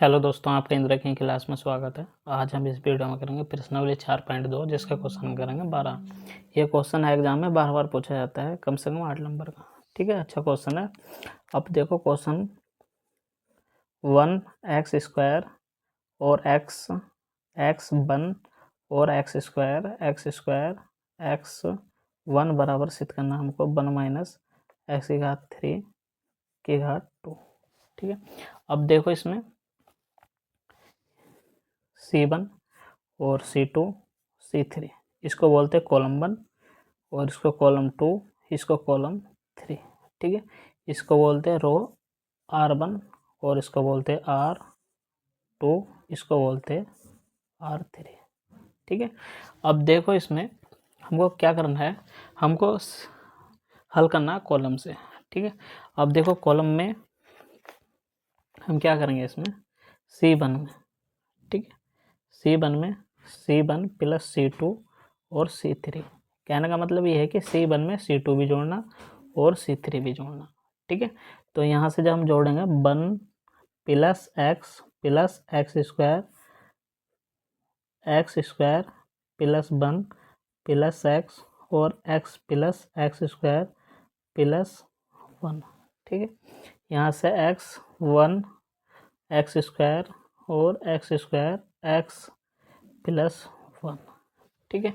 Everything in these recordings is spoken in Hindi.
हेलो दोस्तों, आपका इंद्र की क्लास में स्वागत है। आज हम इस वीडियो में करेंगे प्रश्नावली 4.2 जिसका क्वेश्चन करेंगे 12। ये क्वेश्चन एग्जाम में बार बार पूछा जाता है, कम से कम 8 नंबर का। ठीक है, अच्छा क्वेश्चन है। अब देखो क्वेश्चन 1x² और x1 और x² बराबर सिद्ध करना हमको 1 - x³ 2। ठीक है, अब देखो इसमें C1 और C2 C3 इसको बोलते हैं कॉलम 1 और इसको कॉलम 2, इसको कॉलम 3। ठीक है, इसको बोलते हैं रो R1 और इसको बोलते हैं R2, इसको बोलते हैं R3। ठीक है, अब देखो इसमें हमको क्या करना है, हमको हल करना है कॉलम से। ठीक है, अब देखो कॉलम में हम क्या करेंगे, इसमें C1 में, ठीक है, C1 में C1 + C2 और C3। कहने का मतलब ये है कि C1 में C2 भी जोड़ना और C3 भी जोड़ना। ठीक है, तो यहाँ से जब हम जोड़ेंगे 1 + x + x² + 1 + x और x + x² + 1। ठीक है, यहाँ से x1 x² और x² x + 1। ठीक है,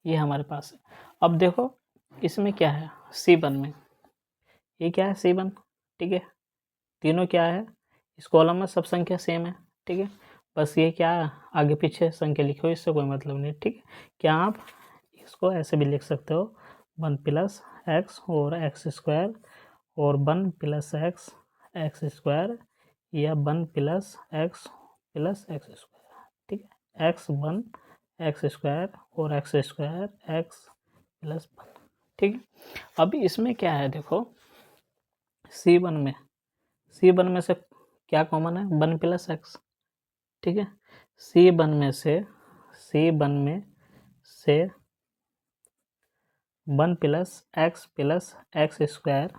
ये हमारे पास है। अब देखो इसमें क्या है, C1 में ये क्या है C1। ठीक है, तीनों क्या है, इस कॉलम में सब संख्या सेम है। ठीक है, बस ये क्या आगे पीछे संख्या लिखो, इससे कोई मतलब नहीं। ठीक है, क्या आप इसको ऐसे भी लिख सकते हो 1 + x और x² और 1 + x x² या 1 + x + x²। ठीक है, x1 x² और x² x + 1। ठीक है, अब इसमें क्या है, देखो C1 में से क्या कॉमन है, 1 + x। ठीक है, C1 में से 1 + x + x²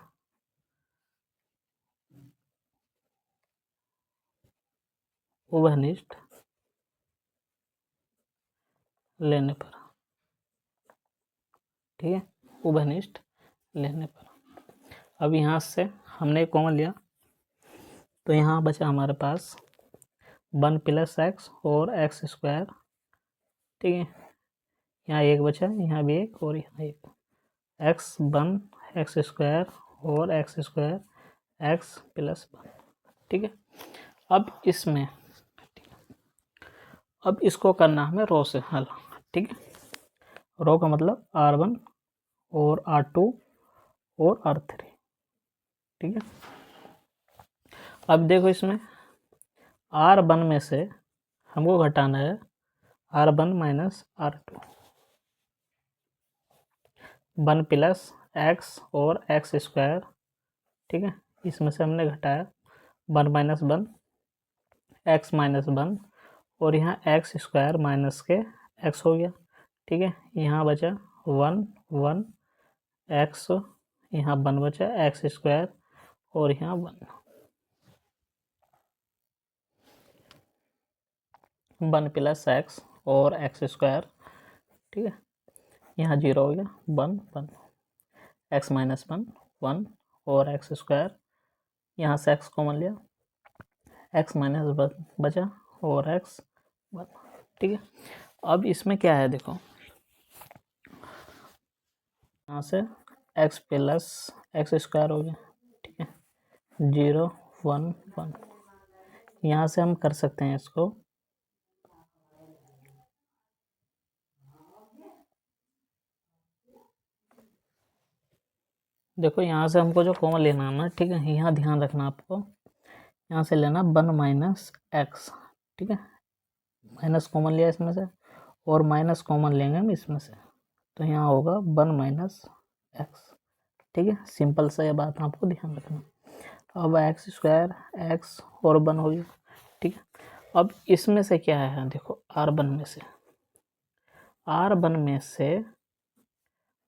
उभयनिष्ठ लेने पर। ठीक है, उभयनिष्ठ लेने पर। अब यहाँ से हमने कॉमन लिया तो यहाँ बचा हमारे पास 1 + x और x²। ठीक है, यहाँ एक बचा, यहाँ भी एक और यहाँ एक, x1 x² और x² x + 1। ठीक है, अब इसको करना हमें रो से हल। ठीक है, रो का मतलब R1 और R2 और R3। ठीक है, अब देखो इसमें R1 में से हमको घटाना है R1 - R2, 1 + x और x²। ठीक है, इसमें से हमने घटाया 1 - 1 x - 1 और यहाँ x² माइनस के x हो गया। ठीक है, यहाँ बचा 1 1 x, यहाँ 1 बचा x² और यहाँ 1 + x और x²। ठीक है, यहाँ 0 हो गया, 1 1 x - 1 1 और x², यहाँ से x कॉमन लिया, x - 1 बचा और x 1। ठीक है, अब इसमें क्या है, देखो यहाँ से x + x² हो गया। ठीक है, 0 1 1, यहाँ से हम कर सकते हैं इसको देखो यहाँ से हमको जो कॉमन लेना है ना, ठीक है, यहाँ ध्यान रखना आपको, यहाँ से लेना 1 - x। ठीक है, माइनस कॉमन लिया इसमें से और माइनस कॉमन लेंगे हम इसमें से, तो यहाँ होगा 1 - x। ठीक है, सिंपल सा ये बात आपको ध्यान रखना। अब x² x और 1 हो गया। ठीक है, अब इसमें से क्या है, देखो R1 में से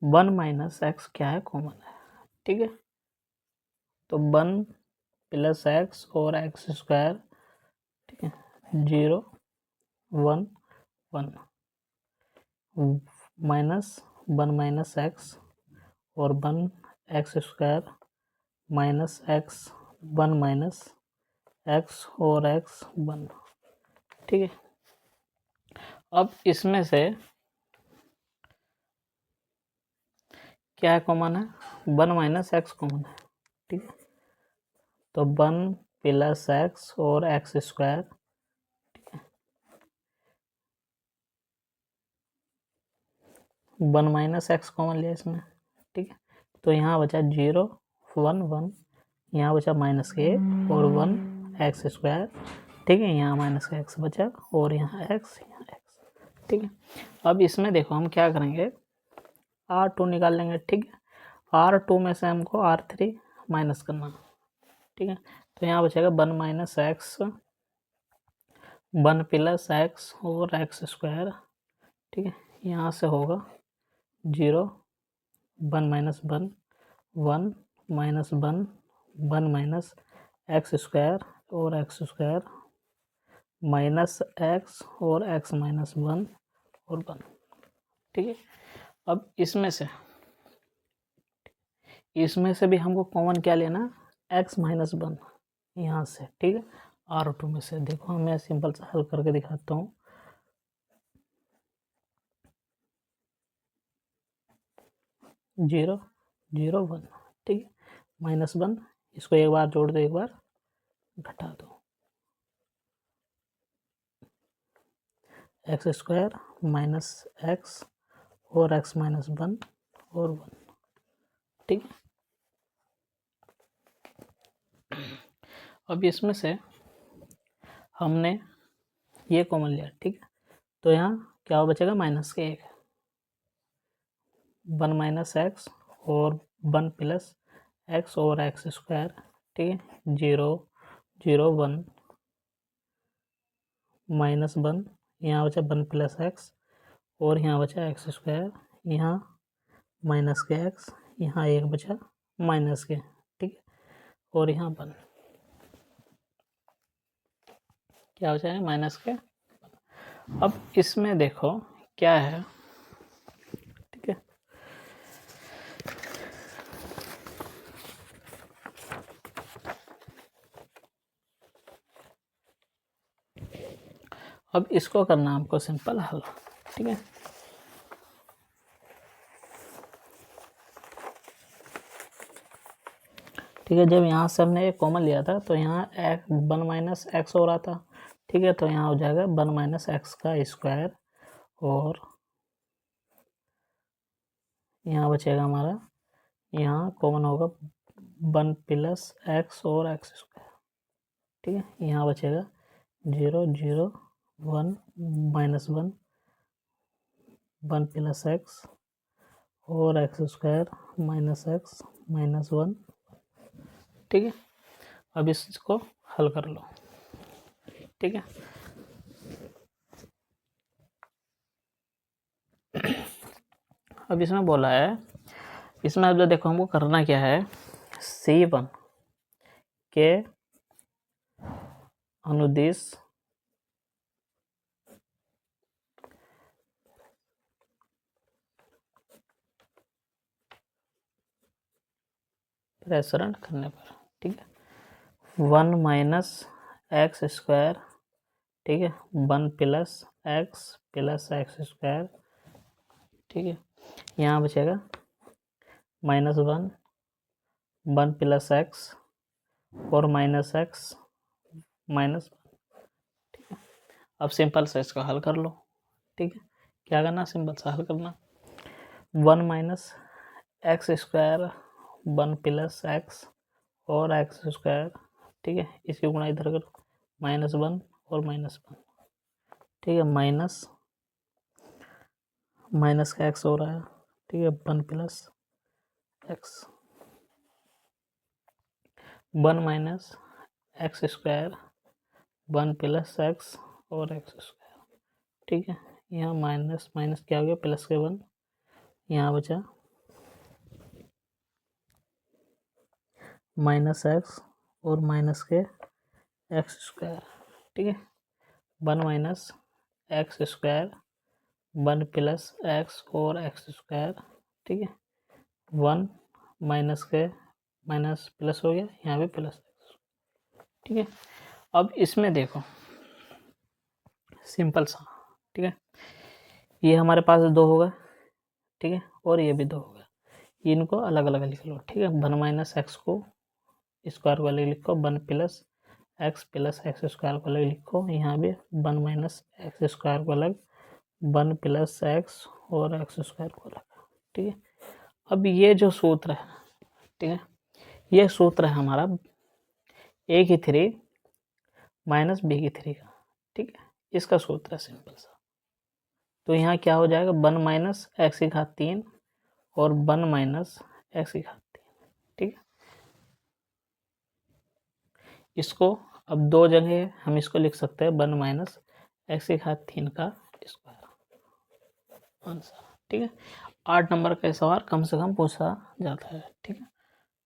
1 - x क्या है, कॉमन है। ठीक है, तो 1 + x और x²। ठीक है, 0 1 1 माइनस 1 माइनस एक्स और 1 x square minus x 1 minus x और एक्स 1। ठीक है, अब इसमें से क्या कॉमन है, 1 माइनस एक्स कॉमन है। ठीक है, तो 1 प्लस एक्स और x square, 1 minus x common लिया इसमें। ठीक है, तो यहाँ बचा 0 1 1, यहाँ बचा माइनस के और 1 एक्स स्क्वायर। ठीक है, यहाँ माइनस का एक्स बचा और यहाँ एक्स, यहाँ एक्स। ठीक है, अब इसमें देखो हम क्या करेंगे, R2 निकाल लेंगे। ठीक है, R2 में से हमको R3 माइनस करना। ठीक है, तो यहाँ बचेगा 1 माइनस एक्स 1 प्लस एक्स और एक्स स्क्वायर। ठीक है, यहाँ से होगा 0 1 minus 1 1 minus 1 1 minus x square और एक्स स्क्वायर माइनस एक्स और एक्स माइनस 1 और 1। ठीक है, अब इसमें से भी हमको कॉमन क्या लेना, एक्स माइनस 1 यहाँ से। ठीक है, R2 में से देखो मैं सिंपल सा हल करके दिखाता हूँ। जीरो 0 1। ठीक है, माइनस 1, इसको एक बार जोड़ दो, एक बार घटा दो, एक्स स्क्वायर माइनस एक्स और एक्स माइनस 1 और 1। ठीक है, अब इसमें से हमने ये कॉमन लिया। ठीक है, तो यहाँ क्या बचेगा, माइनस के 1 माइनस एक्स और 1 प्लस एक्स और एक्स स्क्वायर। ठीक है, 0 0 1 माइनस 1, यहाँ बचा 1 प्लस एक्स और यहाँ बचा एक्स स्क्वायर, यहाँ माइनस के एक्स, यहाँ एक बचा माइनस के। ठीक है, और यहाँ 1, क्या बचा है, माइनस के। अब इसमें देखो क्या है। ठीक है, अब इसको करना हमको सिंपल हल। ठीक है, ठीक है, जब यहाँ से हमने एक कॉमन लिया था तो यहाँ 1 माइनस एक्स हो रहा था। ठीक है, तो यहाँ हो जाएगा 1 माइनस एक्स का स्क्वायर और यहाँ बचेगा हमारा, यहाँ कॉमन होगा 1 प्लस एक्स और एक्स स्क्वायर। ठीक है, यहाँ बचेगा 0 0 1 माइनस 1 1 प्लस एक्स और x square minus x minus 1। ठीक है, अब इसको हल कर लो। ठीक है, अब इसमें बोला है, इसमें अब देखो हमको करना क्या है, C1 के अनुदिश प्रसरण करने पर। ठीक है, 1 माइनस एक्स स्क्वायर। ठीक है, 1 प्लस एक्स स्क्वायर। ठीक है, यहाँ बचेगा माइनस 1 1 प्लस एक्स और माइनस एक्स माइनस 1। ठीक है, अब सिंपल से इसको हल कर लो। ठीक है, क्या करना, सिंपल सा हल करना, 1 minus x square 1 plus x और एक्स स्क्वायर। ठीक है, इसकी गुणा इधर करो, माइनस 1 और माइनस 1। ठीक है, माइनस माइनस का एक्स हो रहा है। ठीक है, 1 plus x 1 minus x square 1 plus x और एक्स स्क्वायर। ठीक है, यहाँ माइनस माइनस क्या हो गया, प्लस के 1, यहाँ बचा माइनस एक्स और माइनस के एक्स स्क्वायर। ठीक है, 1 minus x square 1 plus x और एक्स स्क्वायर, ठीक है, 1 माइनस के माइनस प्लस हो गया, यहाँ पे प्लस एक्स, ठीक है। अब इसमें देखो सिंपल सा, ठीक है, ये हमारे पास 2 होगा, ठीक है, और ये भी 2 होगा, इनको अलग अलग लिख लो, ठीक है। 1 माइनस एक्स को स्क्वायर को अलग लिखो, 1 प्लस एक्स स्क्वायर को अलग लिखो, यहाँ भी 1 माइनस एक्स स्क्वायर को अलग, 1 प्लस एक्स और एक्स स्क्वायर को अलग, ठीक है। अब ये जो सूत्र है, ठीक है, ये सूत्र है हमारा ए की 3 माइनस बी की 3 का, ठीक है, इसका सूत्र है सिंपल सा। तो यहाँ क्या हो जाएगा, 1 माइनस एक्स की घात 3 और 1 माइनस एक्स की घात 3, ठीक है। इसको अब 2 जगह हम इसको लिख सकते हैं 1 माइनस एक्स की घात 3 का स्क्वायर आंसर, ठीक है। 8 नंबर का सवाल कम से कम पूछा जाता है, ठीक है।